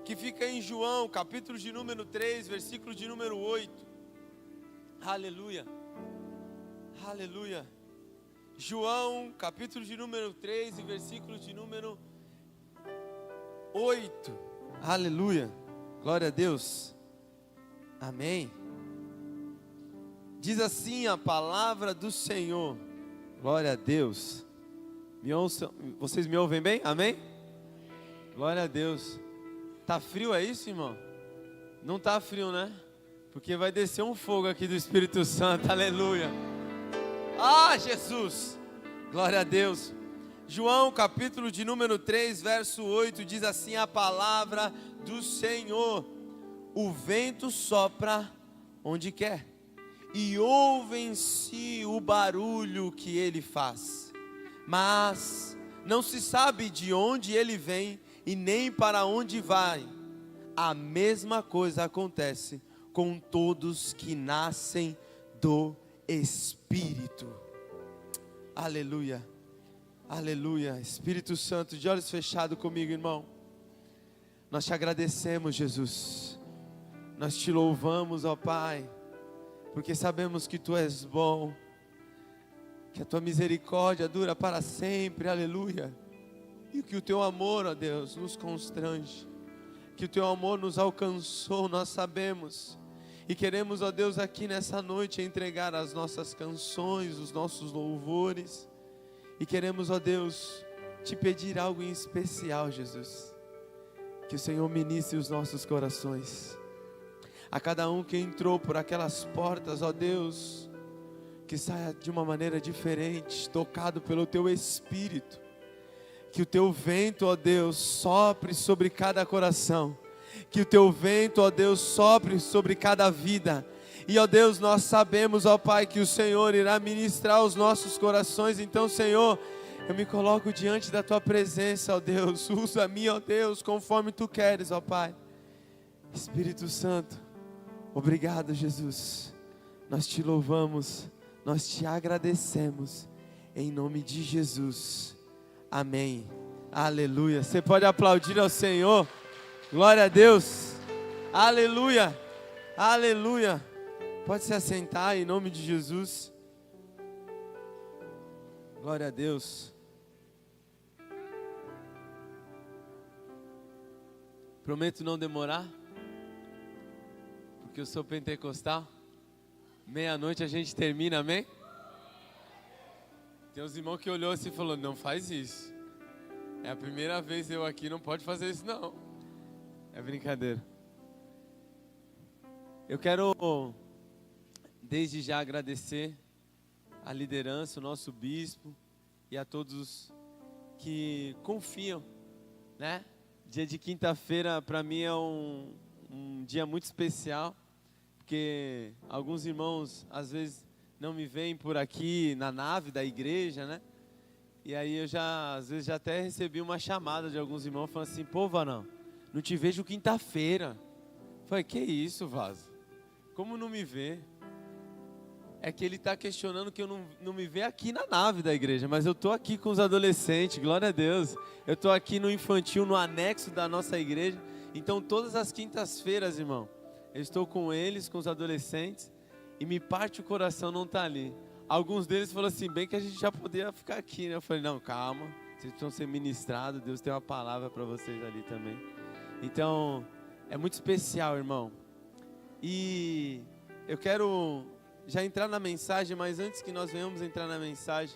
que fica em João, capítulo de número 3, versículo de número 8. Aleluia. Aleluia. João, capítulo de número 3 e versículo de número 8. Aleluia. Glória a Deus. Amém. Diz assim a palavra do Senhor. Glória a Deus. Vocês me ouvem bem? Amém? Glória a Deus. Tá frio, é isso, irmão? Não tá frio, né? Porque vai descer um fogo aqui do Espírito Santo. Aleluia. Ah, Jesus. Glória a Deus. João, capítulo de número 3, verso 8, diz assim a palavra do Senhor: o vento sopra onde quer, e ouvem-se o barulho que ele faz, mas não se sabe de onde ele vem e nem para onde vai. A mesma coisa acontece com todos que nascem do Espírito. Aleluia, aleluia. Espírito Santo, de olhos fechados comigo, irmão. Nós te agradecemos, Jesus. Nós te louvamos, ó Pai, porque sabemos que Tu és bom, que a Tua misericórdia dura para sempre, aleluia. E que o Teu amor, ó Deus, nos constrange, que o Teu amor nos alcançou, nós sabemos. E queremos, ó Deus, aqui nessa noite entregar as nossas canções, os nossos louvores. E queremos, ó Deus, Te pedir algo em especial, Jesus. Que o Senhor ministre os nossos corações. A cada um que entrou por aquelas portas, ó Deus, que saia de uma maneira diferente, tocado pelo Teu Espírito. Que o Teu vento, ó Deus, sopre sobre cada coração. Que o Teu vento, ó Deus, sopre sobre cada vida. E, ó Deus, nós sabemos, ó Pai, que o Senhor irá ministrar os nossos corações. Então, Senhor, eu me coloco diante da Tua presença, ó Deus. Usa-me, ó Deus, conforme Tu queres, ó Pai. Espírito Santo, obrigado, Jesus. Nós Te louvamos, nós Te agradecemos. Em nome de Jesus. Amém. Aleluia. Você pode aplaudir ao Senhor. Glória a Deus. Aleluia. Aleluia. Pode se assentar em nome de Jesus. Glória a Deus. Prometo não demorar, porque eu sou pentecostal. Meia-noite a gente termina, amém? Tem uns irmãos que olhou assim e falou: não faz isso. É a primeira vez eu aqui, não pode fazer isso não. É brincadeira. Eu quero desde já agradecer a liderança, o nosso bispo e a todos que confiam, né? Dia de quinta-feira para mim é um dia muito especial, porque alguns irmãos às vezes não me veem por aqui na nave da igreja, né? E aí eu às vezes já até recebi uma chamada de alguns irmãos falando assim: pô, Vanão, não te vejo quinta-feira. Falei: que isso, Vaso? Como não me vê? É que ele está questionando que eu não me vê aqui na nave da igreja, mas eu estou aqui com os adolescentes, glória a Deus. Eu estou aqui no infantil, no anexo da nossa igreja. Então todas as quintas-feiras, irmão, eu estou com eles, com os adolescentes, e me parte o coração não estar ali. Alguns deles falaram assim: bem que a gente já poderia ficar aqui, né? Eu falei: não, calma, vocês precisam ser ministrados, Deus tem uma palavra para vocês ali também. Então, é muito especial, irmão. E eu quero já entrar na mensagem, mas antes que nós venhamos entrar na mensagem,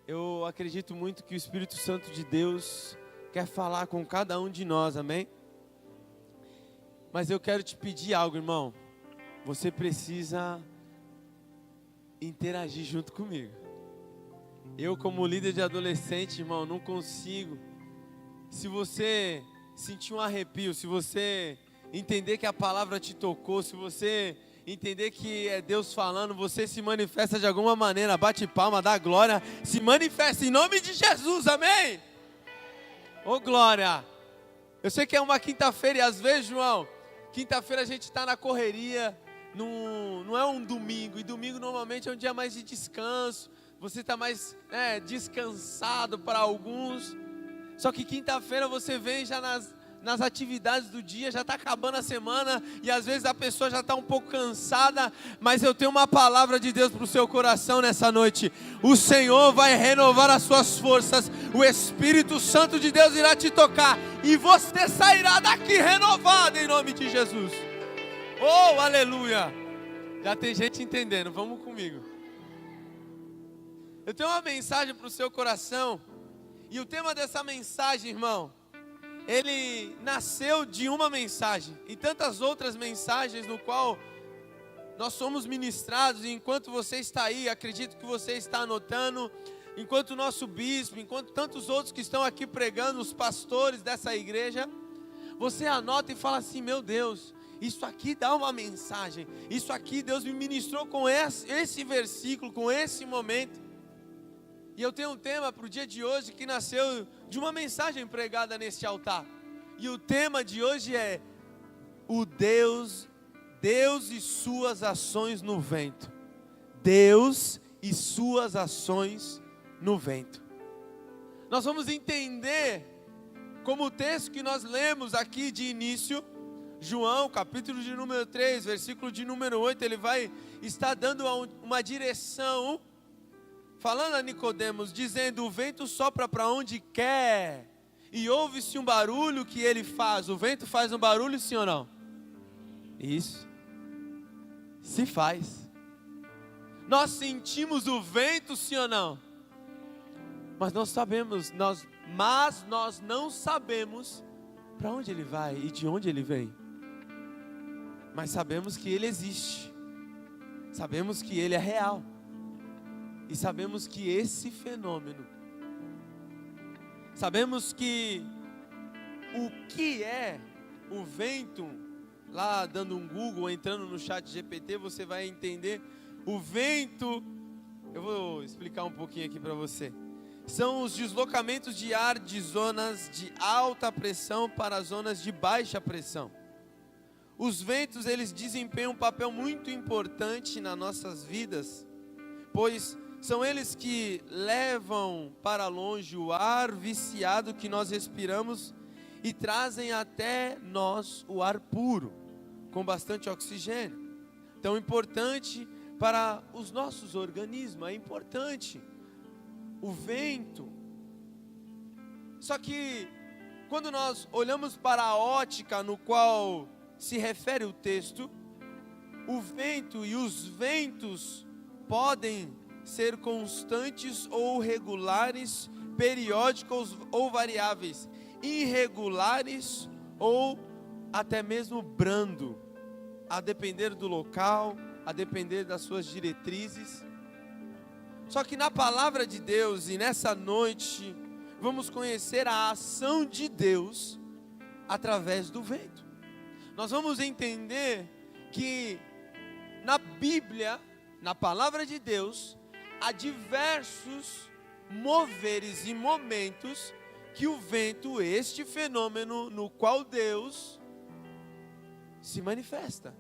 eu acredito muito que o Espírito Santo de Deus quer falar com cada um de nós, amém? Mas eu quero te pedir algo, irmão. Você precisa interagir junto comigo. Eu, como líder de adolescente, irmão, não consigo. Se você sentir um arrepio, se você entender que a palavra te tocou, se você entender que é Deus falando, você se manifesta de alguma maneira, bate palma, dá glória, se manifesta em nome de Jesus, amém? Ô glória! Eu sei que é uma quinta-feira e às vezes, João, quinta-feira a gente está na correria, não é um domingo, e domingo normalmente é um dia mais de descanso, você está mais descansado para alguns, só que quinta-feira você vem já nas atividades do dia, já está acabando a semana e às vezes a pessoa já está um pouco cansada, mas eu tenho uma palavra de Deus para o seu coração nessa noite. O Senhor vai renovar as suas forças, o Espírito Santo de Deus irá te tocar e você sairá daqui renovado em nome de Jesus. Oh, aleluia! Já tem gente entendendo, vamos comigo. Eu tenho uma mensagem para o seu coração e o tema dessa mensagem, irmão, ele nasceu de uma mensagem e tantas outras mensagens no qual nós somos ministrados. E enquanto você está aí, acredito que você está anotando, enquanto o nosso bispo, enquanto tantos outros que estão aqui pregando, os pastores dessa igreja, você anota e fala assim: meu Deus, isso aqui dá uma mensagem, isso aqui Deus me ministrou com esse versículo, com esse momento. E eu tenho um tema para o dia de hoje que nasceu de uma mensagem pregada neste altar. E o tema de hoje é o Deus e suas ações no vento. Deus e suas ações no vento. Nós vamos entender, como o texto que nós lemos aqui de início, João, capítulo de número 3, versículo de número 8, ele vai estar dando uma direção, falando a Nicodemos, dizendo: o vento sopra para onde quer, e ouve-se um barulho que ele faz. O vento faz um barulho, sim ou não? Isso, se faz. Nós sentimos o vento, sim ou não? Mas nós sabemos, mas nós não sabemos para onde ele vai e de onde ele vem. Mas sabemos que ele existe, sabemos que ele é real. E sabemos que esse fenômeno, sabemos que o que é o vento, lá dando um Google, entrando no chat GPT, você vai entender. O vento, eu vou explicar um pouquinho aqui para você. São os deslocamentos de ar de zonas de alta pressão para zonas de baixa pressão. Os ventos, eles desempenham um papel muito importante nas nossas vidas, pois são eles que levam para longe o ar viciado que nós respiramos e trazem até nós o ar puro, com bastante oxigênio. Tão importante para os nossos organismos, é importante o vento. Só que quando nós olhamos para a ótica no qual se refere o texto, o vento e os ventos podem ser constantes ou regulares, periódicos ou variáveis, irregulares ou até mesmo brando, a depender do local, a depender das suas diretrizes. Só que na palavra de Deus e nessa noite vamos conhecer a ação de Deus através do vento. Nós vamos entender que na Bíblia, na palavra de Deus, há diversos moveres e momentos que o vento, este fenômeno no qual Deus se manifesta.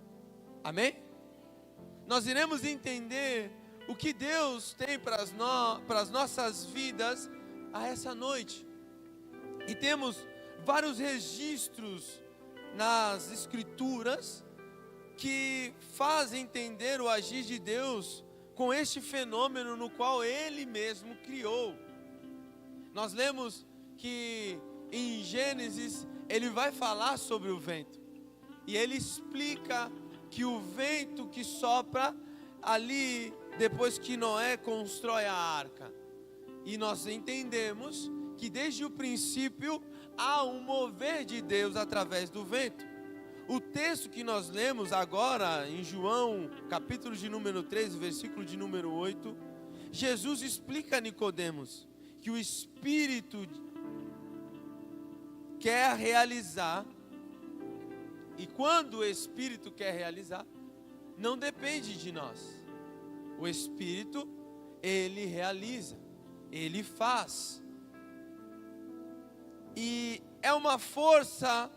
Amém? Nós iremos entender o que Deus tem para as nossas vidas a essa noite. E temos vários registros nas Escrituras que fazem entender o agir de Deus com este fenômeno no qual Ele mesmo criou. Nós lemos que em Gênesis Ele vai falar sobre o vento. E Ele explica que o vento que sopra ali depois que Noé constrói a arca. E nós entendemos que desde o princípio há um mover de Deus através do vento. O texto que nós lemos agora em João, capítulo de número 3, versículo de número 8, Jesus explica a Nicodemos que o Espírito quer realizar, e quando o Espírito quer realizar, não depende de nós. O Espírito, Ele realiza, Ele faz. E é uma força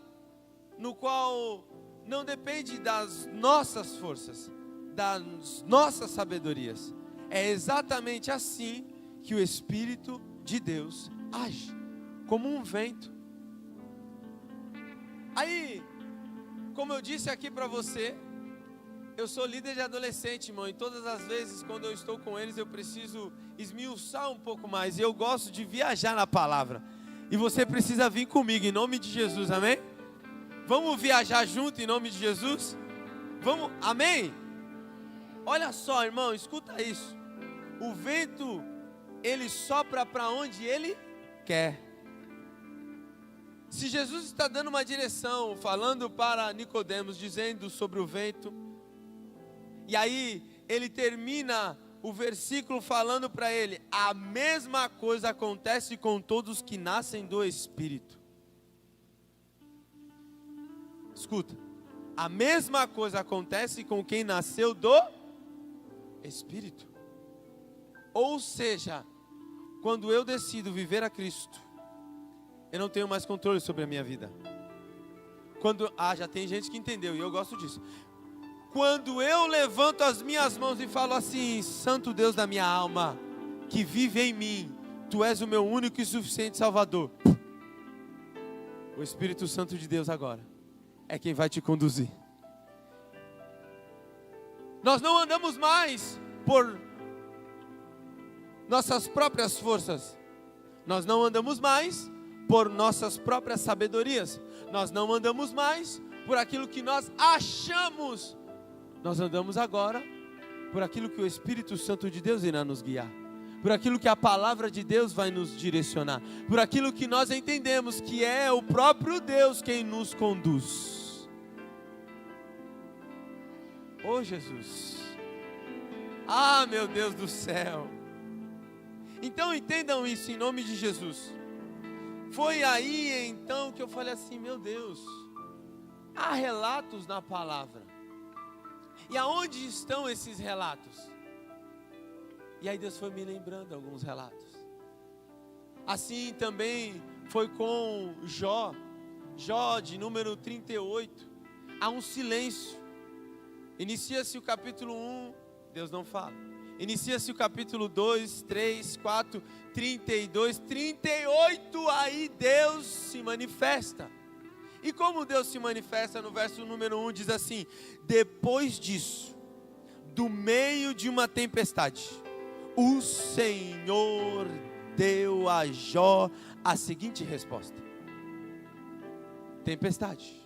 no qual não depende das nossas forças, das nossas sabedorias. É exatamente assim que o Espírito de Deus age, como um vento. Aí, como eu disse aqui para você, eu sou líder de adolescente, irmão, e todas as vezes quando eu estou com eles eu preciso esmiuçar um pouco mais, e eu gosto de viajar na palavra, e você precisa vir comigo em nome de Jesus, amém? Vamos viajar junto em nome de Jesus? Vamos, amém? Olha só, irmão, escuta isso, o vento, ele sopra para onde ele quer. Se Jesus está dando uma direção, falando para Nicodemos, dizendo sobre o vento, e aí ele termina o versículo falando para ele, a mesma coisa acontece com todos que nascem do Espírito. Escuta, a mesma coisa acontece com quem nasceu do Espírito. Ou seja, quando eu decido viver a Cristo, eu não tenho mais controle sobre a minha vida. Já tem gente que entendeu, e eu gosto disso. Quando eu levanto as minhas mãos e falo assim, Santo Deus da minha alma, que vive em mim, Tu és o meu único e suficiente Salvador. O Espírito Santo de Deus agora é quem vai te conduzir. Nós não andamos mais por nossas próprias forças. Nós não andamos mais por nossas próprias sabedorias. Nós não andamos mais por aquilo que nós achamos. Nós andamos agora por aquilo que o Espírito Santo de Deus irá nos guiar, por aquilo que a palavra de Deus vai nos direcionar, por aquilo que nós entendemos que é o próprio Deus quem nos conduz. Oh Jesus, ah meu Deus do céu. Então entendam isso em nome de Jesus. Foi aí então que eu falei assim, meu Deus, há relatos na palavra. E aonde estão esses relatos? E aí Deus foi me lembrando alguns relatos. Assim também foi com Jó. Jó de número 38. Há um silêncio. Inicia-se o capítulo 1, Deus não fala. Inicia-se o capítulo 2, 3, 4, 32, 38, aí Deus se manifesta. E como Deus se manifesta no verso número 1, diz assim: depois disso, do meio de uma tempestade, o Senhor deu a Jó a seguinte resposta: tempestade.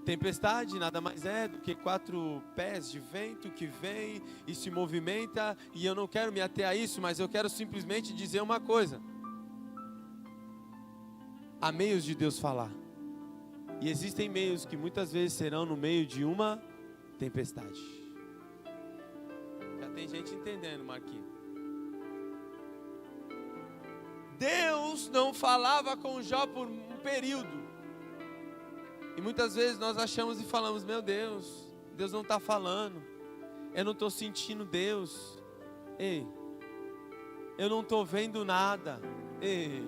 Tempestade nada mais é do que 4 pés de vento que vem e se movimenta, e eu não quero me ater a isso, mas eu quero simplesmente dizer uma coisa. Há meios de Deus falar, e existem meios que muitas vezes serão no meio de uma tempestade. Já tem gente entendendo, Marquinhos. Deus não falava com Jó por um período, e muitas vezes nós achamos e falamos: meu Deus, Deus não está falando, eu não estou sentindo Deus, ei, eu não estou vendo nada, ei.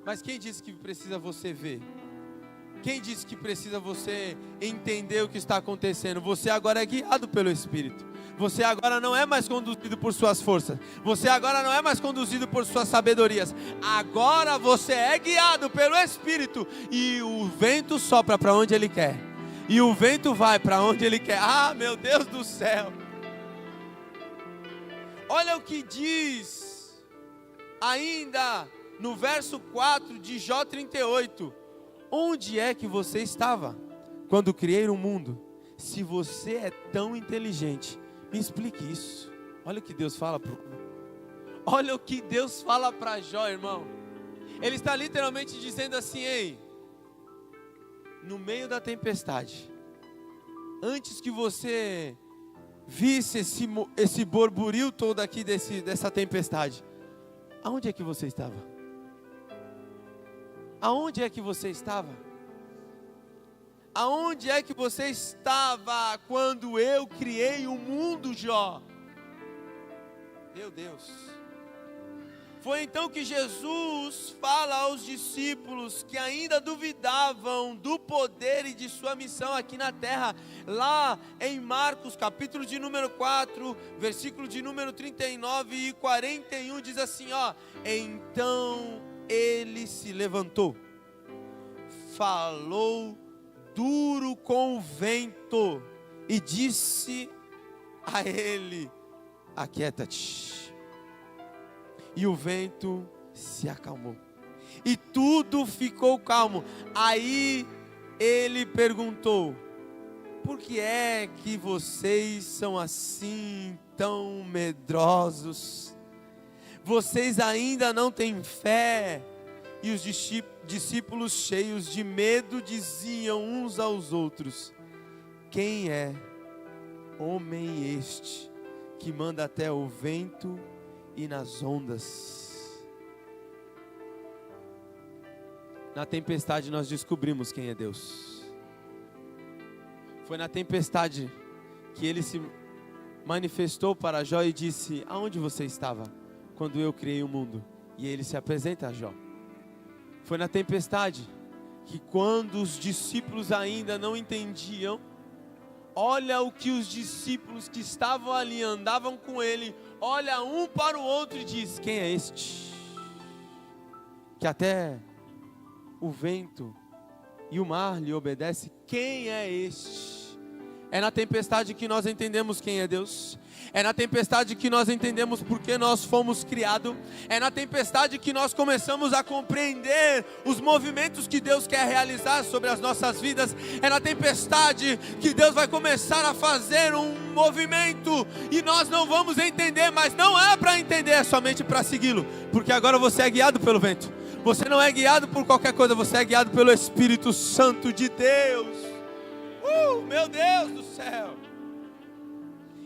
Mas quem disse que precisa você ver? Quem disse que precisa você entender o que está acontecendo? Você agora é guiado pelo Espírito. Você agora não é mais conduzido por suas forças. Você agora não é mais conduzido por suas sabedorias. Agora você é guiado pelo Espírito. E o vento sopra para onde Ele quer. E o vento vai para onde Ele quer. Ah, meu Deus do céu. Olha o que diz ainda no verso 4 de Jó 38. Onde é que você estava quando criei o mundo? Se você é tão inteligente, me explique isso. Olha o que Deus fala Olha o que Deus fala para Jó, irmão. Ele está literalmente dizendo assim: ei, no meio da tempestade, antes que você visse esse borburil todo aqui dessa tempestade, aonde é que você estava? Aonde é que você estava? Aonde é que você estava quando eu criei o mundo, Jó? Meu Deus. Foi então que Jesus fala aos discípulos que ainda duvidavam do poder e de sua missão aqui na terra, lá em Marcos, capítulo de número 4, versículo de número 39 e 41, diz assim, ó: então ele se levantou, falou duro com o vento e disse a ele: aquieta-te. E o vento se acalmou e tudo ficou calmo. Aí ele perguntou: por que é que vocês são assim tão medrosos? Vocês ainda não têm fé? E os discípulos, cheios de medo, diziam uns aos outros: quem é homem este que manda até o vento e nas ondas? Na tempestade nós descobrimos quem é Deus. Foi na tempestade que ele se manifestou para Jó e disse: aonde você estava quando eu criei o mundo? E ele se apresenta a Jó. Foi na tempestade que, quando os discípulos ainda não entendiam, olha o que os discípulos que estavam ali, andavam com ele, olha um para o outro e diz: quem é este? Que até o vento e o mar lhe obedecem. Quem é este? É na tempestade que nós entendemos quem é Deus. É na tempestade que nós entendemos por que nós fomos criados. É na tempestade que nós começamos a compreender os movimentos que Deus quer realizar sobre as nossas vidas. É na tempestade que Deus vai começar a fazer um movimento e nós não vamos entender, mas não é para entender, é somente para segui-lo, porque agora você é guiado pelo vento. Você não é guiado por qualquer coisa, você é guiado pelo Espírito Santo de Deus. Meu Deus do céu!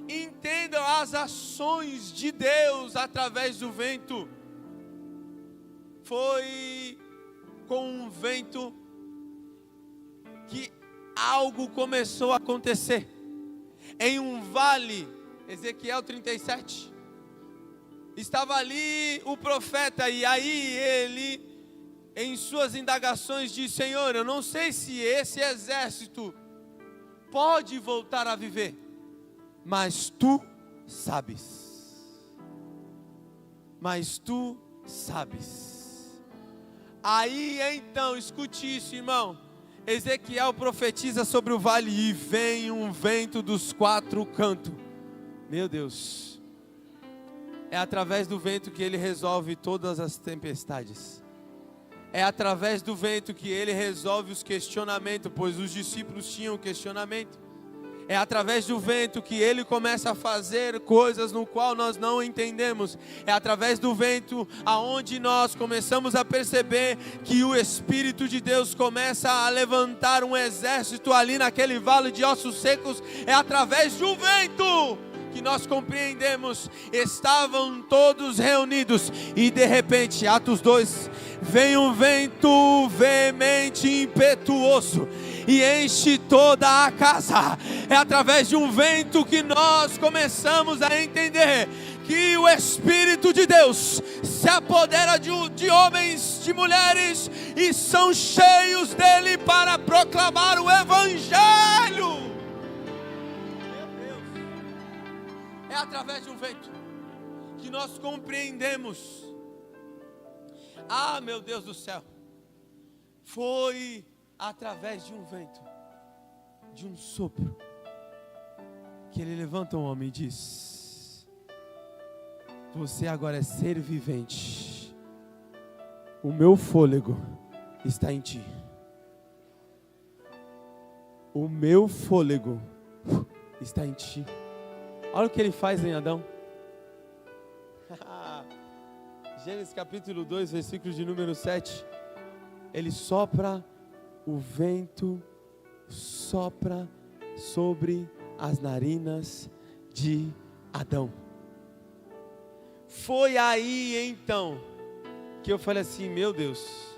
Entendam as ações de Deus através do vento. Foi com um vento que algo começou a acontecer. Em um vale, Ezequiel 37, estava ali o profeta, e aí ele, em suas indagações, disse: Senhor, eu não sei se esse exército pode voltar a viver, mas tu sabes. Mas tu sabes. Aí então, escute isso, irmão. Ezequiel profetiza sobre o vale e vem um vento dos quatro cantos. Meu Deus. É através do vento que ele resolve todas as tempestades. É através do vento que ele resolve os questionamentos, pois os discípulos tinham questionamento. É através do vento que ele começa a fazer coisas no qual nós não entendemos. É através do vento aonde nós começamos a perceber que o Espírito de Deus começa a levantar um exército ali naquele vale de ossos secos. É através do vento que nós compreendemos. Estavam todos reunidos e de repente, Atos 2, vem um vento veemente e impetuoso e enche toda a casa. É através de um vento que nós começamos a entender que o Espírito de Deus se apodera de homens, de mulheres, e são cheios dele para proclamar o Evangelho. É através de um vento que nós compreendemos. Ah, meu Deus do céu. Foi através de um vento, de um sopro, que ele levanta um homem e diz: você agora é ser vivente. O meu fôlego está em ti. O meu fôlego está em ti. Olha o que ele faz em Adão. Gênesis capítulo 2, versículo de número 7. Ele sopra, o vento sopra sobre as narinas de Adão. Foi aí então que eu falei assim: meu Deus,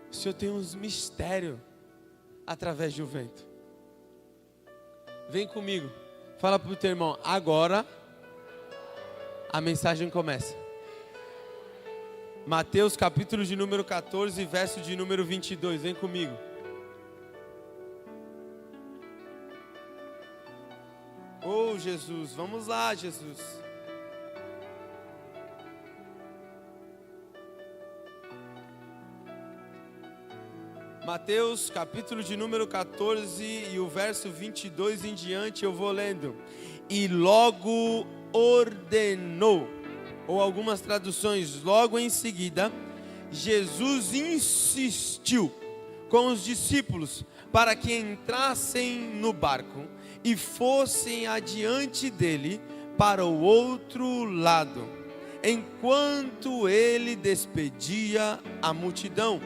o Senhor tem uns mistérios através do vento. Vem comigo. Fala para o teu irmão: agora a mensagem começa. Mateus capítulo de número 14, verso de número 22. Vem comigo. Oh Jesus, vamos lá, Jesus. Mateus, capítulo de número 14 e o verso 22 em diante eu vou lendo. E logo ordenou, ou algumas traduções, logo em seguida, Jesus insistiu com os discípulos para que entrassem no barco e fossem adiante dele para o outro lado, enquanto ele despedia a multidão.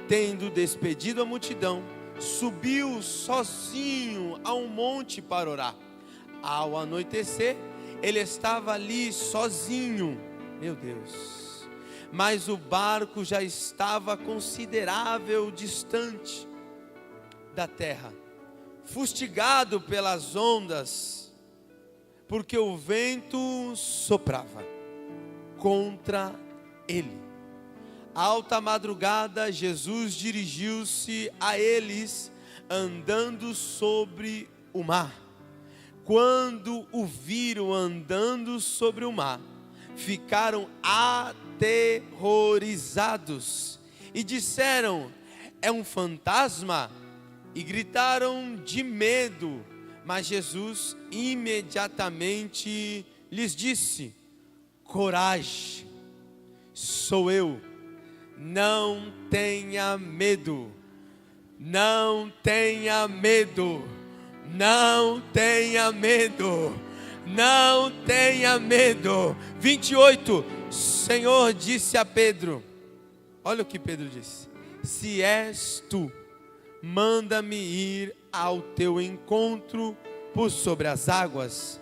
Tendo despedido a multidão, subiu sozinho a um monte para orar. Ao anoitecer, ele estava ali sozinho. Meu Deus! Mas o barco já estava considerável distante da terra, fustigado pelas ondas, porque o vento soprava contra ele. Alta madrugada, Jesus dirigiu-se a eles, andando sobre o mar. Quando o viram andando sobre o mar, ficaram aterrorizados e disseram: é um fantasma? E gritaram de medo. Mas Jesus imediatamente lhes disse: coragem, sou eu. Não tenha medo, não tenha medo, não tenha medo, não tenha medo. 28, Senhor disse a Pedro, olha o que Pedro disse: se és tu, manda-me ir ao teu encontro por sobre as águas.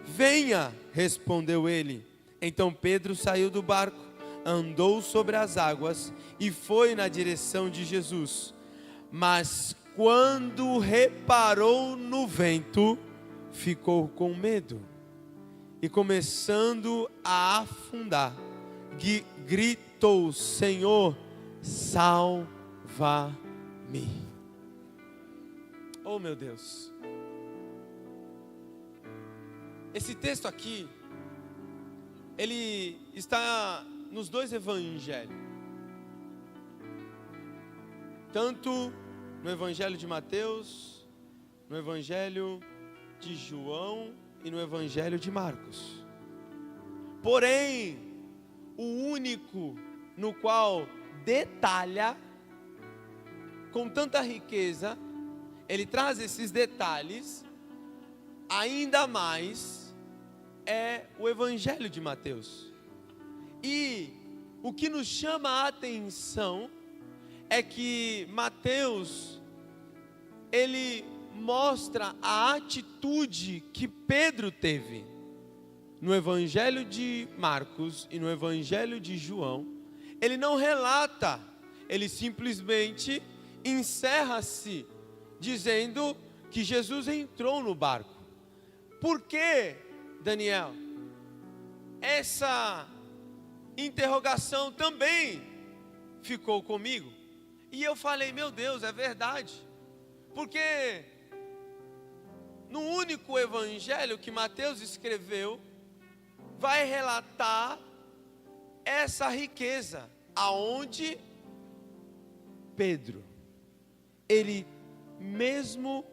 Venha, respondeu ele. Então Pedro saiu do barco, andou sobre as águas e foi na direção de Jesus. Mas quando reparou no vento, ficou com medo e, começando a afundar, gritou: Senhor, salva-me. Oh, meu Deus! Esse texto aqui, ele está nos dois evangelhos, tanto no evangelho de Mateus, no evangelho de João e no evangelho de Marcos. Porém, o único no qual detalha com tanta riqueza, ele traz esses detalhes ainda mais, é o evangelho de Mateus. E o que nos chama a atenção é que Mateus, ele mostra a atitude que Pedro teve. No evangelho de Marcos e no evangelho de João, ele não relata, ele simplesmente encerra-se dizendo que Jesus entrou no barco. Por que, Daniel? Essa interrogação também ficou comigo. E eu falei: meu Deus, é verdade. Porque no único evangelho que Mateus escreveu, vai relatar essa riqueza, aonde Pedro, ele mesmo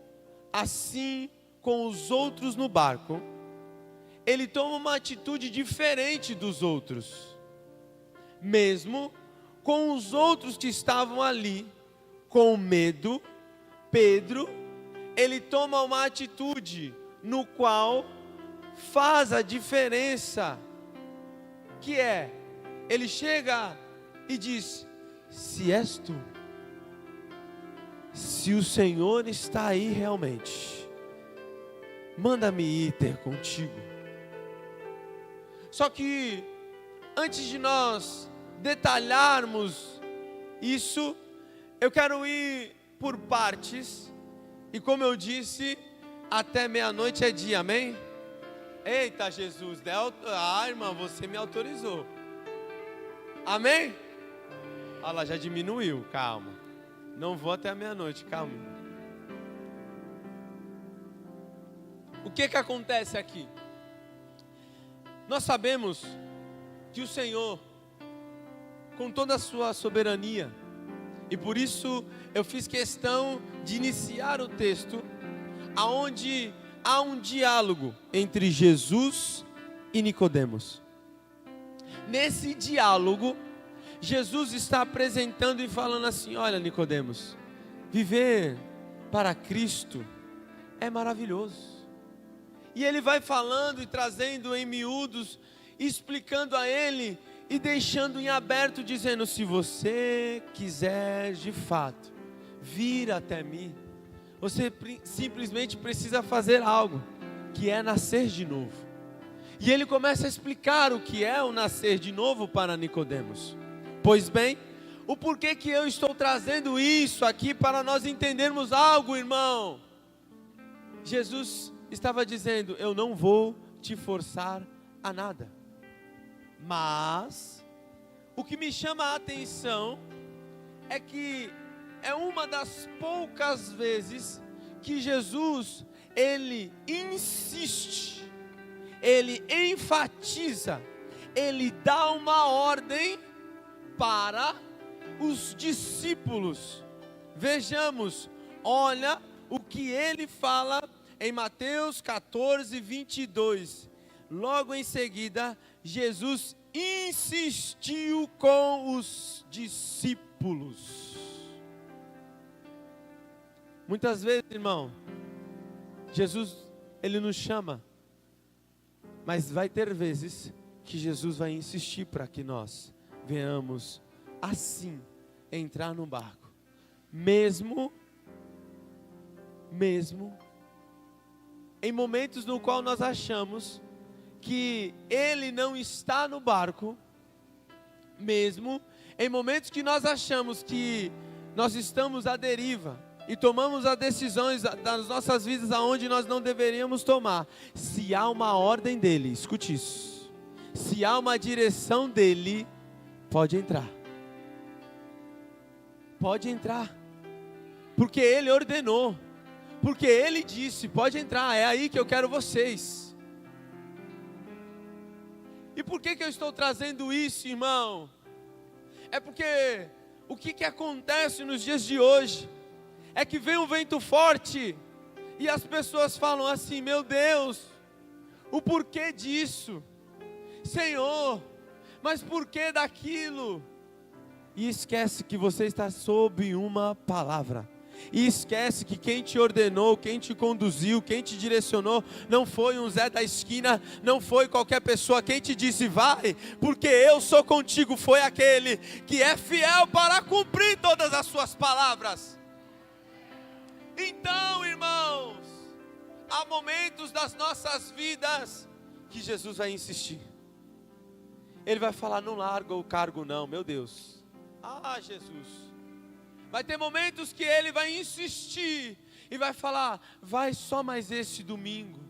assim com os outros no barco, ele toma uma atitude diferente dos outros. Mesmo com os outros que estavam ali com medo, Pedro, ele toma uma atitude no qual faz a diferença, que é, ele chega e diz: se és tu, se o Senhor está aí realmente, manda-me ir ter contigo. Só que antes de nós detalharmos isso, eu quero ir por partes. E como eu disse, até meia-noite é dia, amém? Eita Jesus, irmã, você me autorizou. Amém? Olha lá, já diminuiu, calma. Não vou até a meia-noite, calma. O que acontece aqui? Nós sabemos que o Senhor, com toda a sua soberania, E por isso eu fiz questão de iniciar o texto aonde há um diálogo entre Jesus e Nicodemos. Nesse diálogo, Jesus está apresentando e falando assim: olha, Nicodemos, viver para Cristo é maravilhoso. E ele vai falando e trazendo em miúdos, explicando a ele e deixando em aberto, dizendo: se você quiser de fato vir até mim, você simplesmente precisa fazer algo, que é nascer de novo. E ele começa a explicar o que é o nascer de novo para Nicodemos. Pois bem, o porquê que eu estou trazendo isso aqui para nós entendermos algo, irmão? Jesus estava dizendo: eu não vou te forçar a nada. Mas o que me chama a atenção é que é uma das poucas vezes que Jesus, ele insiste, ele enfatiza, ele dá uma ordem para os discípulos. Vejamos, olha o que ele fala em Mateus 14, 22. Logo em seguida, Jesus insistiu com os discípulos. Muitas vezes, irmão, Jesus, ele nos chama, mas vai ter vezes que Jesus vai insistir para que nós venhamos assim entrar no barco, mesmo em momentos no qual nós achamos que ele não está no barco, mesmo em momentos que nós achamos que nós estamos à deriva e tomamos as decisões das nossas vidas aonde nós não deveríamos tomar. Se há uma ordem dele, escute isso, se há uma direção dele, pode entrar, porque ele ordenou, porque ele disse: pode entrar, é aí que eu quero vocês. E por que eu estou trazendo isso, irmão? É porque o que acontece nos dias de hoje é que vem um vento forte e as pessoas falam assim: meu Deus, o porquê disso? Senhor, mas por que daquilo? E esquece que você está sob uma palavra. E esquece que quem te ordenou, quem te conduziu, quem te direcionou, não foi um Zé da esquina, não foi qualquer pessoa. Quem te disse vai, porque eu sou contigo, foi aquele que é fiel para cumprir todas as suas palavras. Então, irmãos, há momentos das nossas vidas que Jesus vai insistir. Ele vai falar: não larga o cargo não, meu Deus. Ah, Jesus. Vai ter momentos que ele vai insistir e vai falar: vai só mais esse domingo.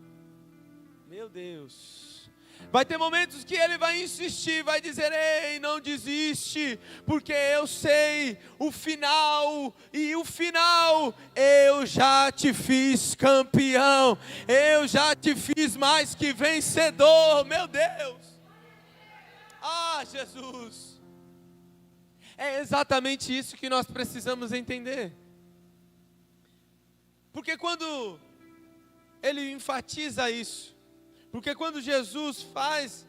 Meu Deus. Vai ter momentos que ele vai insistir, vai dizer: ei, não desiste, porque eu sei o final, e o final, eu já te fiz campeão, eu já te fiz mais que vencedor, meu Deus. Ah, Jesus. É exatamente isso que nós precisamos entender. Porque quando ele enfatiza isso, porque quando Jesus faz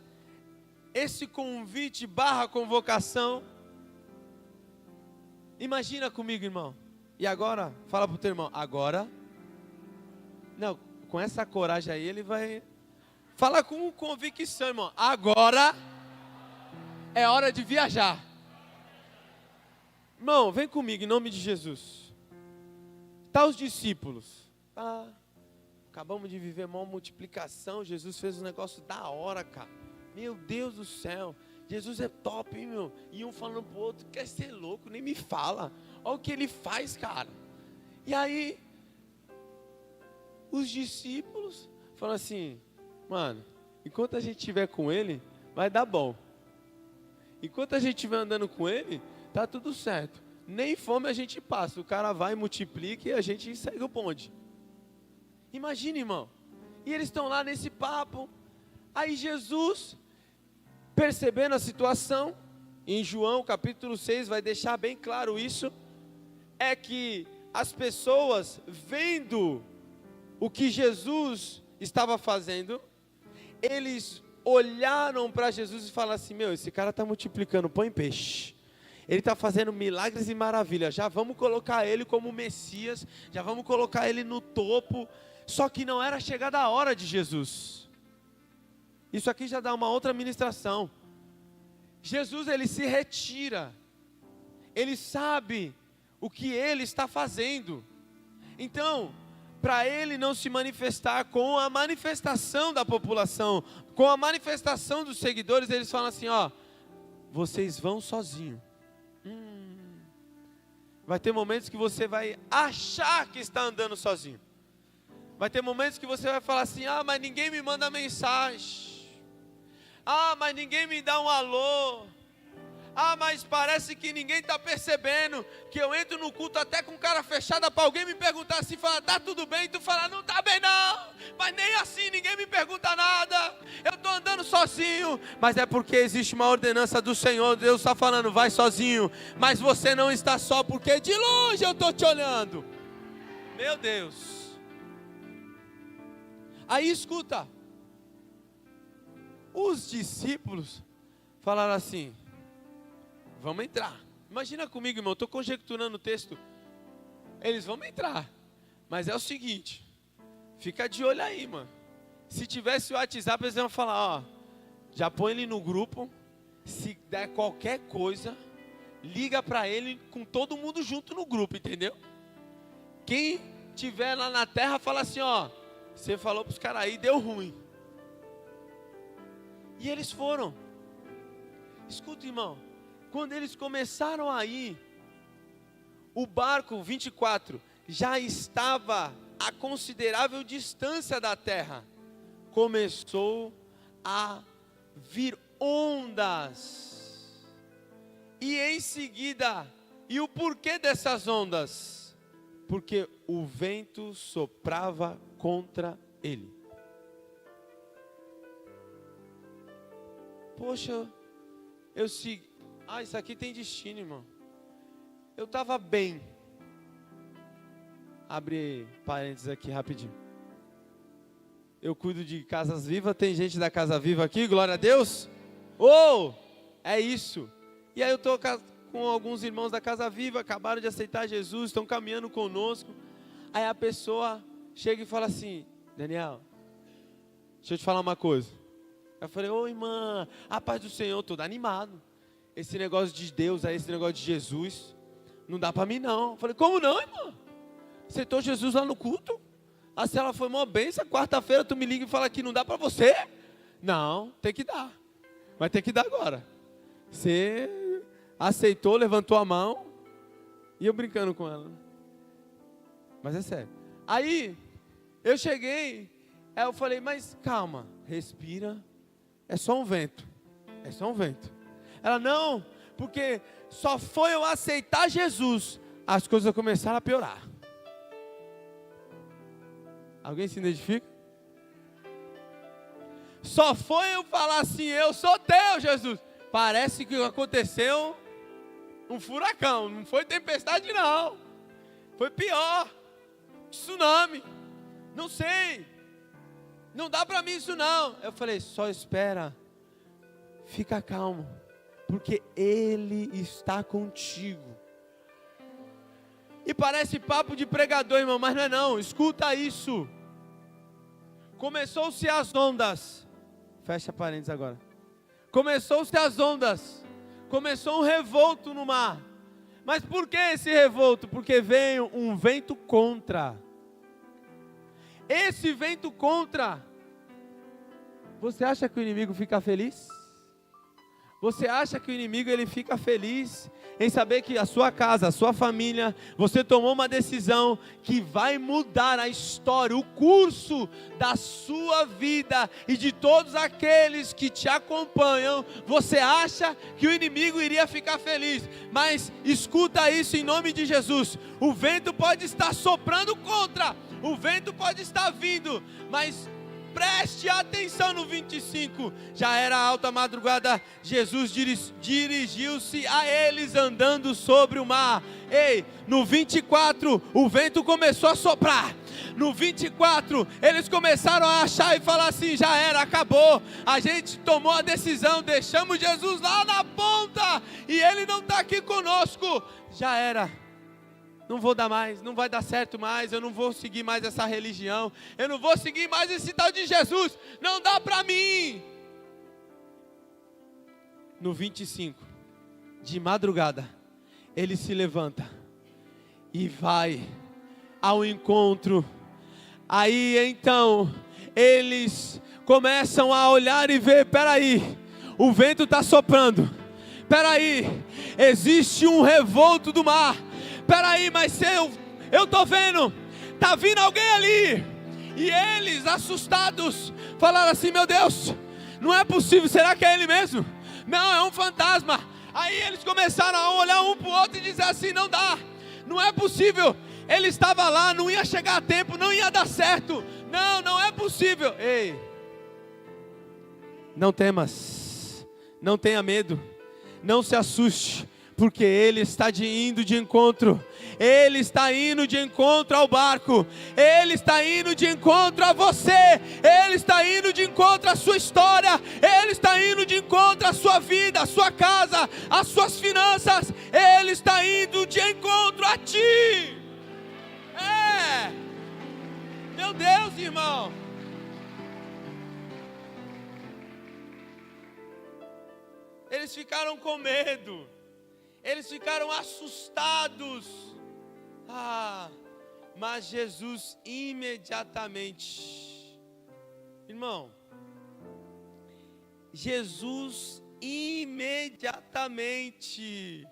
esse convite / convocação, imagina comigo, irmão. E agora, fala para o teu irmão: agora, não, com essa coragem aí ele vai, fala com convicção, irmão. Agora é hora de viajar. Irmão, vem comigo em nome de Jesus. Tá os discípulos. Acabamos de viver uma multiplicação. Jesus fez um negócio da hora, cara. Meu Deus do céu. Jesus é top, hein, meu? E um falando pro outro: quer ser louco? Nem me fala. Olha o que ele faz, cara. E aí, os discípulos falam assim: mano, enquanto a gente estiver com ele, vai dar bom. Enquanto a gente estiver andando com ele, tá tudo certo. Nem fome a gente passa. O cara vai, multiplica e a gente segue o bonde. Imagina, irmão. E eles estão lá nesse papo. Aí Jesus, percebendo a situação, em João capítulo 6 vai deixar bem claro isso. é que as pessoas, vendo o que Jesus estava fazendo, eles olharam para Jesus e falaram assim: meu, esse cara está multiplicando pão e peixe, ele está fazendo milagres e maravilhas, já vamos colocar ele como Messias, já vamos colocar ele no topo. Só que não era chegada a hora de Jesus. Isso aqui já dá uma outra ministração. Jesus, ele se retira, ele sabe o que ele está fazendo. Então, para ele não se manifestar com a manifestação da população, com a manifestação dos seguidores, eles falam assim: ó, vocês vão sozinho. Vai ter momentos que você vai achar que está andando sozinho. Vai ter momentos que você vai falar assim: ah, mas ninguém me manda mensagem. Ah, mas ninguém me dá um alô. Ah, mas parece que ninguém está percebendo que eu entro no culto até com cara fechada para alguém me perguntar assim, falar, tá tudo bem? E tu fala, não tá bem não, mas nem assim ninguém me pergunta nada, eu estou andando sozinho. Mas é porque existe uma ordenança do Senhor, Deus está falando, vai sozinho, mas você não está só, porque de longe eu estou te olhando. Meu Deus. Aí escuta, os discípulos falaram assim: vamos entrar. Imagina comigo, irmão, estou conjecturando o texto. Eles vão entrar, mas é o seguinte, fica de olho aí, mano. Se tivesse o WhatsApp, eles iam falar, ó, já põe ele no grupo, se der qualquer coisa, liga para ele com todo mundo junto no grupo, entendeu? Quem tiver lá na terra, fala assim, ó, você falou para os caras aí, deu ruim. E eles foram. Escuta, irmão, quando eles começaram a ir, o barco 24 já estava a considerável distância da terra. Começou a vir ondas. E em seguida, e o porquê dessas ondas? Porque o vento soprava contra ele. Poxa, eu segui. Ah, isso aqui tem destino, irmão. Eu estava bem. Abre parênteses aqui rapidinho. Eu cuido de casas vivas. Tem gente da Casa Viva aqui, glória a Deus. Oh, é isso. E aí eu estou com alguns irmãos da Casa Viva, acabaram de aceitar Jesus, estão caminhando conosco. Aí a pessoa chega e fala assim: Daniel, deixa eu te falar uma coisa. Eu falei: ô irmã, a paz do Senhor, todo animado. Esse negócio de Deus aí, esse negócio de Jesus, não dá para mim não. Eu falei: como não, irmã? Aceitou Jesus lá no culto? A cela foi uma bênção, quarta-feira tu me liga e fala que não dá para você? Não, tem que dar. Vai ter que dar agora. Você aceitou, levantou a mão, e eu brincando com ela. Mas é sério. Aí, eu cheguei, aí eu falei: mas calma, respira. É só um vento. É só um vento. Ela: não, porque só foi eu aceitar Jesus, as coisas começaram a piorar. Alguém se identifica? Só foi eu falar assim: eu sou teu, Jesus. Parece que aconteceu um furacão. Não foi tempestade não. Foi pior. Tsunami. Não sei. Não dá para mim isso não. Eu falei: só espera. Fica calmo. Porque Ele está contigo. E parece papo de pregador, irmão, mas não é não. Escuta isso. Começou-se as ondas. Fecha parênteses agora. Começou-se as ondas. Começou um revolto no mar. Mas por que esse revolto? Porque veio um vento contra. Esse vento contra. Você acha que o inimigo fica feliz? Você acha que o inimigo ele fica feliz em saber que a sua casa, a sua família, você tomou uma decisão que vai mudar a história, o curso da sua vida e de todos aqueles que te acompanham? Você acha que o inimigo iria ficar feliz? Mas escuta isso em nome de Jesus. O vento pode estar soprando contra, o vento pode estar vindo, mas preste atenção no 25. Já era alta madrugada, Jesus dirigiu-se a eles andando sobre o mar. Ei, no 24 o vento começou a soprar. No 24 eles começaram a achar e falar assim: já era, acabou, a gente tomou a decisão, deixamos Jesus lá na ponta e Ele não está aqui conosco, já era, não vou dar mais, não vai dar certo mais, eu não vou seguir mais essa religião, eu não vou seguir mais esse tal de Jesus, não dá para mim. No 25, de madrugada, ele se levanta e vai ao encontro. Aí então eles começam a olhar e ver: peraí, o vento está soprando, peraí, existe um revolto do mar, peraí, mas eu estou vendo, está vindo alguém ali. E eles, assustados, falaram assim: meu Deus, não é possível, será que é ele mesmo? Não, é um fantasma. Aí eles começaram a olhar um para o outro e dizer assim: não dá, não é possível, ele estava lá, não ia chegar a tempo, não ia dar certo, não é possível. Ei, não temas, não tenha medo, não se assuste, porque Ele está indo de encontro, Ele está indo de encontro ao barco, Ele está indo de encontro a você, Ele está indo de encontro à sua história, Ele está indo de encontro à sua vida, à sua casa, às suas finanças, Ele está indo de encontro a ti. Meu Deus, irmão. Eles ficaram com medo, eles ficaram assustados. Mas Jesus imediatamente, irmão, Jesus imediatamente,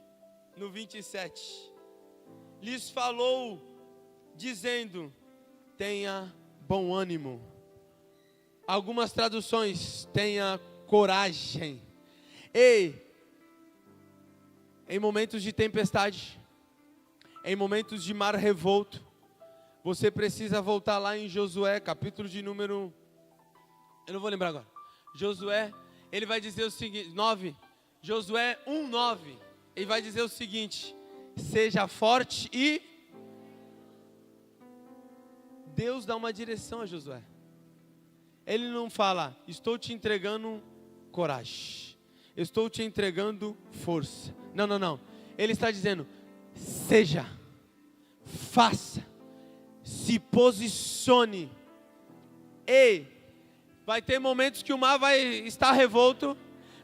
no 27, lhes falou, dizendo: tenha bom ânimo. Algumas traduções: tenha coragem. Ei, em momentos de tempestade, em momentos de mar revolto, você precisa voltar lá em Josué, capítulo de número, eu não vou lembrar agora, Josué, ele vai dizer o seguinte, 9, Josué 1:9, ele vai dizer o seguinte: seja forte e... Deus dá uma direção a Josué. Ele não fala: estou te entregando coragem, estou te entregando força. Não. Ele está dizendo: seja, faça, se posicione. Ei, vai ter momentos que o mar vai estar revolto,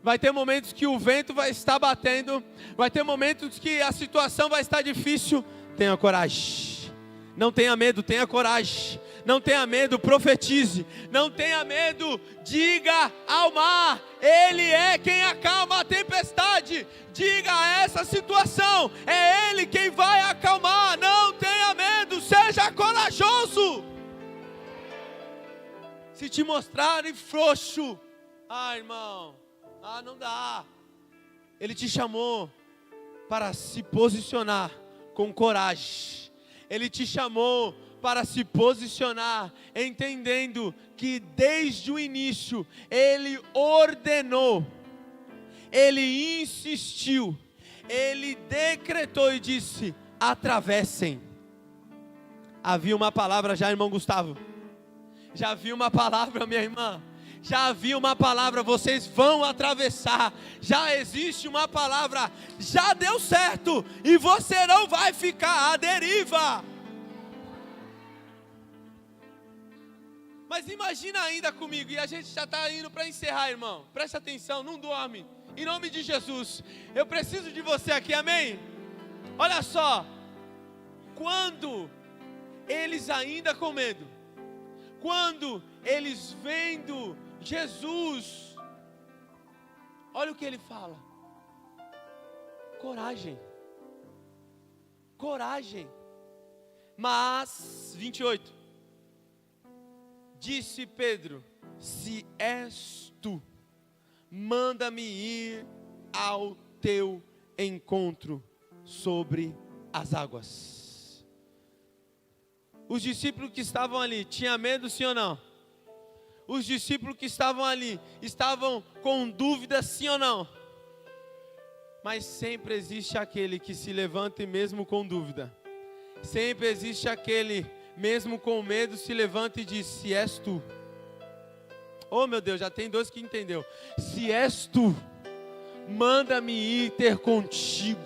vai ter momentos que o vento vai estar batendo, vai ter momentos que a situação vai estar difícil. Tenha coragem. Não tenha medo, tenha coragem. Não tenha medo, profetize. Não tenha medo, diga ao mar: Ele é quem acalma a tempestade. Diga a essa situação: é Ele quem vai acalmar. Não tenha medo, seja corajoso. Se te mostrarem frouxo, irmão, não dá. Ele te chamou para se posicionar com coragem. Ele te chamou para se posicionar, entendendo que desde o início Ele ordenou, Ele insistiu, Ele decretou e disse: atravessem. Havia uma palavra já, irmão Gustavo, já havia uma palavra, minha irmã, já havia uma palavra: vocês vão atravessar. Já existe uma palavra: já deu certo e você não vai ficar à deriva. Mas imagina ainda comigo, e a gente já está indo para encerrar, irmão, presta atenção, não dorme, em nome de Jesus, eu preciso de você aqui, amém? Olha só, quando eles ainda com medo, quando eles vendo Jesus, olha o que ele fala: coragem, coragem. Mas, 28, disse Pedro: se és tu, manda-me ir ao teu encontro sobre as águas. Os discípulos que estavam ali, tinham medo, sim ou não? os discípulos que estavam ali estavam com dúvida, sim ou não? Mas sempre existe aquele que se levanta e mesmo com dúvida. Sempre existe aquele, mesmo com medo, se levanta e diz: se és tu. Oh meu Deus, já tem dois que entendeu. Se és tu, manda-me ir ter contigo.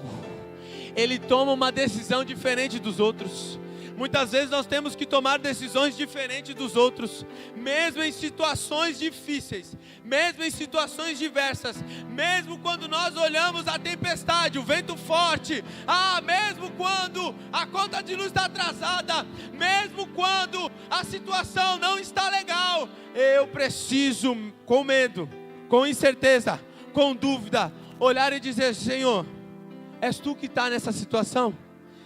Ele toma uma decisão diferente dos outros. Muitas vezes nós temos que tomar decisões diferentes dos outros, mesmo em situações difíceis, mesmo em situações diversas, mesmo quando nós olhamos a tempestade, o vento forte, mesmo quando a conta de luz está atrasada, mesmo quando a situação não está legal, eu preciso, com medo, com incerteza, com dúvida, olhar e dizer: Senhor, és tu que está nessa situação?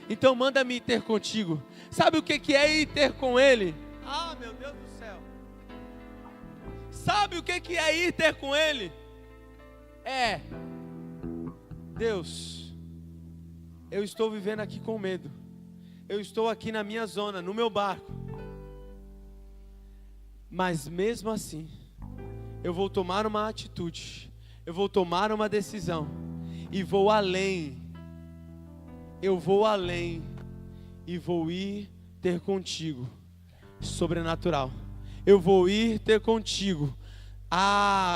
Então manda-me ir ter contigo. Sabe o que é ir ter com Ele? Meu Deus do céu. Sabe o que é ir ter com Ele? Deus, eu estou vivendo aqui com medo. Eu estou aqui na minha zona, no meu barco. Mas mesmo assim, eu vou tomar uma atitude. Eu vou tomar uma decisão. E vou além. Eu vou além. E vou ir ter contigo. Sobrenatural. Eu vou ir ter contigo.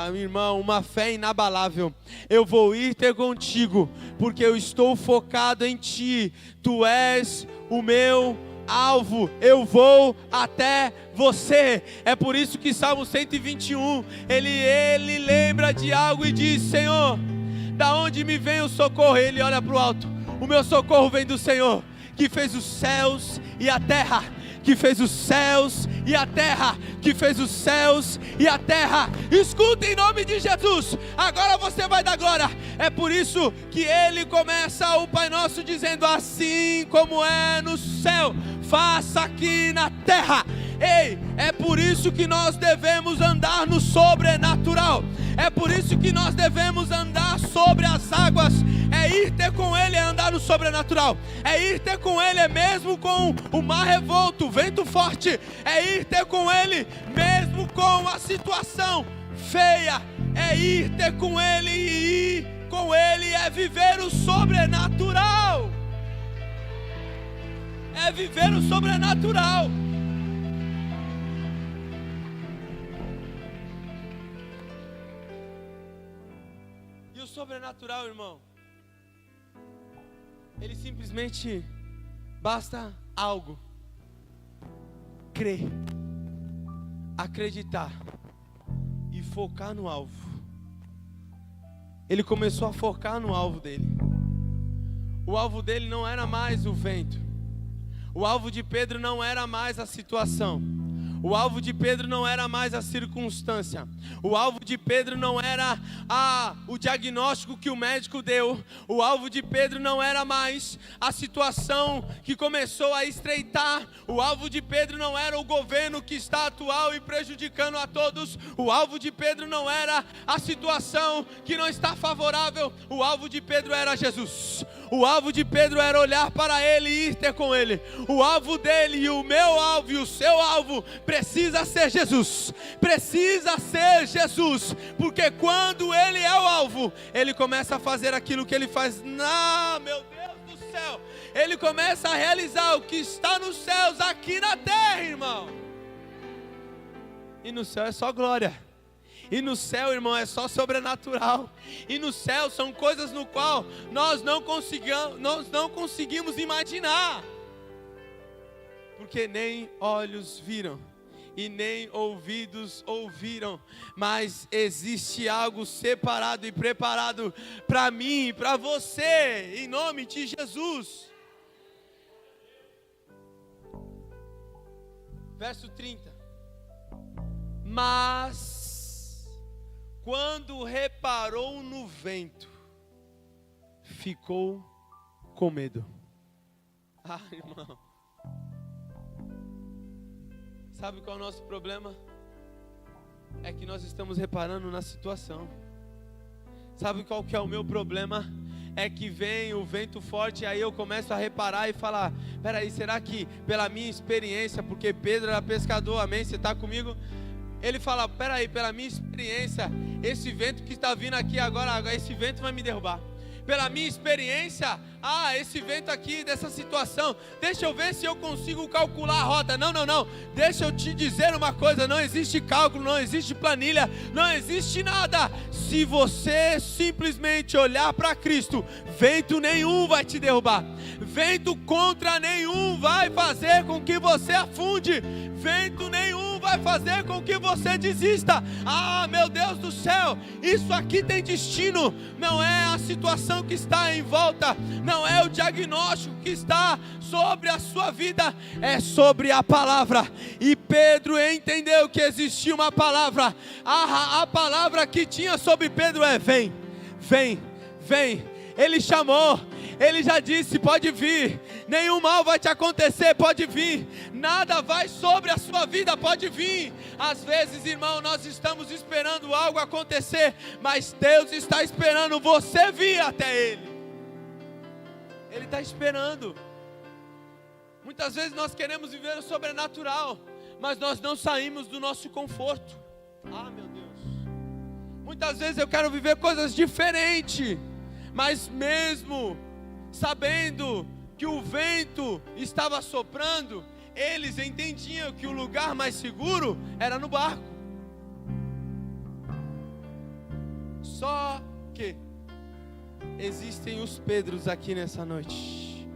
Meu irmão, uma fé inabalável. Eu vou ir ter contigo, porque eu estou focado em ti. Tu és o meu alvo. Eu vou até você. É por isso que Salmo 121, ele lembra de algo e diz: Senhor, da onde me vem o socorro? Ele olha para o alto. O meu socorro vem do Senhor, que fez os céus e a terra, que fez os céus e a terra, que fez os céus e a terra. Escuta em nome de Jesus, agora você vai dar glória. É por isso que ele começa o Pai Nosso dizendo: assim como é no céu, faça aqui na terra. É por isso que nós devemos andar no sobrenatural. É por isso que nós devemos andar sobre as águas. É ir ter com Ele, é andar no sobrenatural. É ir ter com Ele, é mesmo com o mar revolto, o vento forte. É ir ter com Ele, mesmo com a situação feia. É ir ter com Ele, e ir com Ele é viver o sobrenatural. É viver o sobrenatural. E o sobrenatural, irmão, ele simplesmente basta algo: crer, acreditar e focar no alvo. Ele começou a focar no alvo dele. O alvo dele não era mais o vento. O alvo de Pedro não era mais a situação. O alvo de Pedro não era mais a circunstância. O alvo de Pedro não era o diagnóstico que o médico deu. O alvo de Pedro não era mais a situação que começou a estreitar. O alvo de Pedro não era o governo que está atual e prejudicando a todos. O alvo de Pedro não era a situação que não está favorável. O alvo de Pedro era Jesus. O alvo de Pedro era olhar para Ele e ir ter com Ele. O alvo dele e o meu alvo e o seu alvo precisa ser Jesus. Precisa ser Jesus. Porque quando Ele é o alvo, Ele começa a fazer aquilo que Ele faz. Meu Deus do céu. Ele começa a realizar o que está nos céus aqui na terra, irmão. E no céu é só glória. E no céu, irmão, é só sobrenatural. E no céu são coisas no qual nós não conseguimos imaginar. Porque nem olhos viram e nem ouvidos ouviram, mas existe algo separado e preparado para mim e para você, em nome de Jesus. Verso 30. Mas quando reparou no vento, ficou com medo. Irmão, sabe qual é o nosso problema? É que nós estamos reparando na situação. Sabe qual que é o meu problema? É que vem o vento forte, aí eu começo a reparar e falar: peraí, será que pela minha experiência, porque Pedro era pescador, amém? Você está comigo? Ele fala: peraí, pela minha experiência, esse vento que está vindo aqui agora, esse vento vai me derrubar. Pela minha experiência, esse vento aqui, dessa situação, deixa eu ver se eu consigo calcular a rota. Não, deixa eu te dizer uma coisa: não existe cálculo, não existe planilha, não existe nada. Se você simplesmente olhar para Cristo, vento nenhum vai te derrubar, vento contra nenhum vai fazer com que você afunde, vento nenhum vai fazer com que você desista. Meu Deus do céu, isso aqui tem destino. Não é a situação que está em volta, não é o diagnóstico que está sobre a sua vida, é sobre a palavra. E Pedro entendeu que existia uma palavra. A palavra que tinha sobre Pedro é: vem, vem, vem. Ele chamou, ele já disse: pode vir, nenhum mal vai te acontecer, pode vir, nada vai sobre a sua vida, pode vir. Às vezes, irmão, nós estamos esperando algo acontecer, mas Deus está esperando você vir até Ele. Ele está esperando. Muitas vezes nós queremos viver o sobrenatural, mas nós não saímos do nosso conforto. Meu Deus. Muitas vezes eu quero viver coisas diferentes, mas mesmo sabendo que o vento estava soprando, eles entendiam que o lugar mais seguro era no barco. Só que existem os Pedros aqui nessa noite.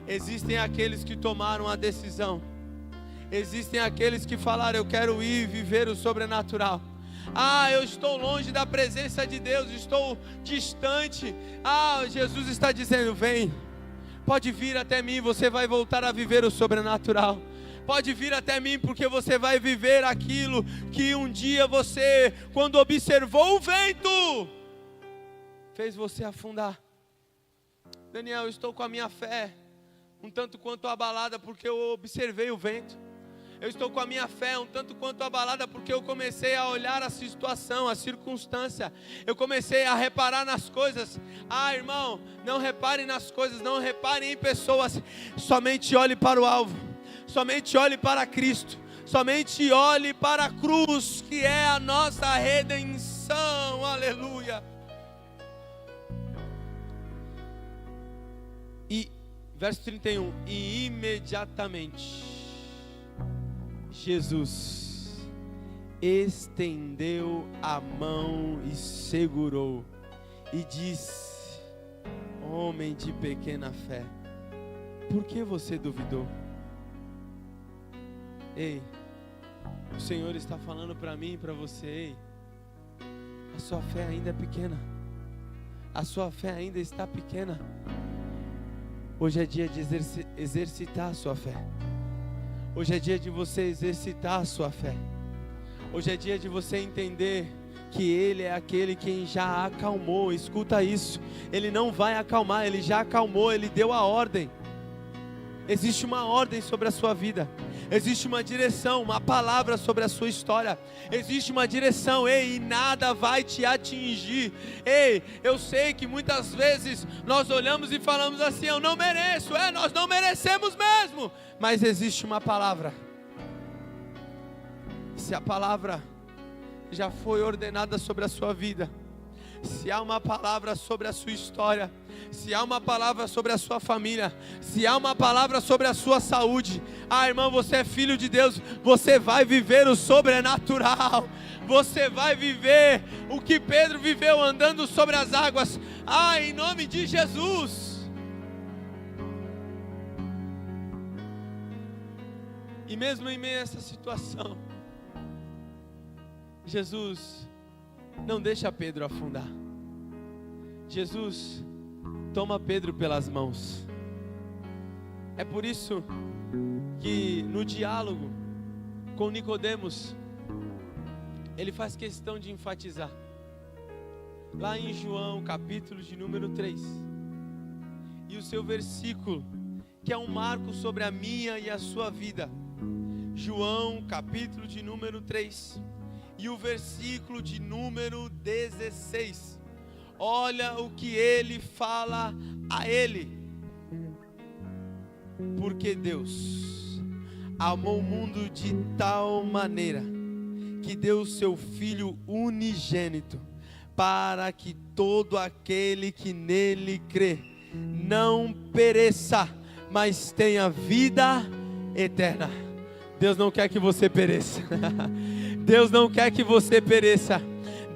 Existem aqueles que tomaram a decisão. Existem aqueles que falaram: eu quero ir viver o sobrenatural. Eu estou longe da presença de Deus, estou distante. Jesus está dizendo: vem, pode vir até mim, você vai voltar a viver o sobrenatural. Pode vir até mim, porque você vai viver aquilo que um dia você, quando observou o vento, fez você afundar. Daniel, eu estou com a minha fé um tanto quanto abalada, porque eu observei o vento. Eu estou com a minha fé um tanto quanto abalada, porque eu comecei a olhar a situação, a circunstância. Eu comecei a reparar nas coisas. Irmão, não repare nas coisas, não repare em pessoas. Somente olhe para o alvo. Somente olhe para Cristo. Somente olhe para a cruz, que é a nossa redenção. Aleluia. E verso 31. E imediatamente Jesus estendeu a mão e segurou, e disse: homem de pequena fé, por que você duvidou? Ei, o Senhor está falando para mim e para você: ei, a sua fé ainda é pequena, a sua fé ainda está pequena. Hoje é dia de exercitar a sua fé. Hoje é dia de você exercitar a sua fé. Hoje é dia de você entender que Ele é aquele quem já acalmou. Escuta isso, Ele não vai acalmar, Ele já acalmou, Ele deu a ordem. Existe uma ordem sobre a sua vida. Existe uma direção, uma palavra sobre a sua história. Existe uma direção, e nada vai te atingir. Eu sei que muitas vezes nós olhamos e falamos assim: eu não mereço. Nós não merecemos mesmo. Mas existe uma palavra. Se a palavra já foi ordenada sobre a sua vida, se há uma palavra sobre a sua história, se há uma palavra sobre a sua família, se há uma palavra sobre a sua saúde, irmão, você é filho de Deus, você vai viver o sobrenatural, você vai viver o que Pedro viveu andando sobre as águas, em nome de Jesus. E mesmo em meio a essa situação, Jesus não deixa Pedro afundar. Jesus toma Pedro pelas mãos. É por isso que no diálogo com Nicodemos, ele faz questão de enfatizar. Lá em João, capítulo de número 3, e o seu versículo, que é um marco sobre a minha e a sua vida. João, capítulo de número 3, e o versículo de número 16. Olha o que ele fala a ele. Porque Deus amou o mundo de tal maneira que deu o seu Filho unigênito, para que todo aquele que nele crê não pereça, mas tenha vida eterna. Deus não quer que você pereça. Deus não quer que você pereça.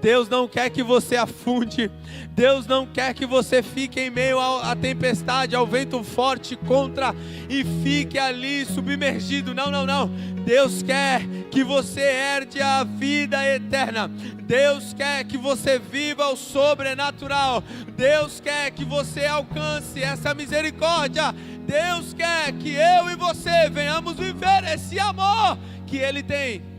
Deus não quer que você afunde. Deus não quer que você fique em meio à tempestade, ao vento forte contra e fique ali submergido. Não, não, não. Deus quer que você herde a vida eterna. Deus quer que você viva o sobrenatural. Deus quer que você alcance essa misericórdia. Deus quer que eu e você venhamos viver esse amor que Ele tem